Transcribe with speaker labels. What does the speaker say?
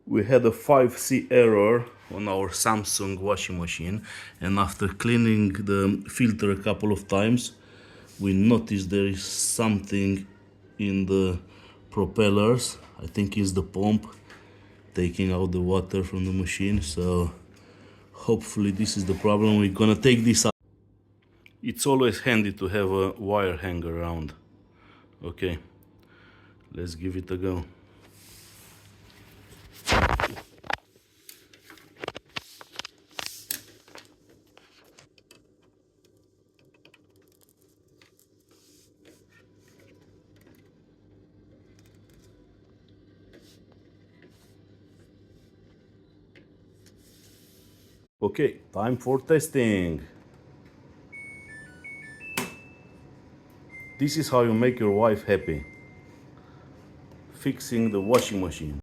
Speaker 1: We had a 5C error on our Samsung washing machine, and after cleaning the filter a couple of times, we noticed there is something in the propellers. I think it's the pump taking out the water from the machine, so hopefully this is the problem. We're gonna take this out. It's always handy to have a wire hanger around. Okay, let's give it a go. Okay, time for testing. This is how you make your wife happy. Fixing the washing machine.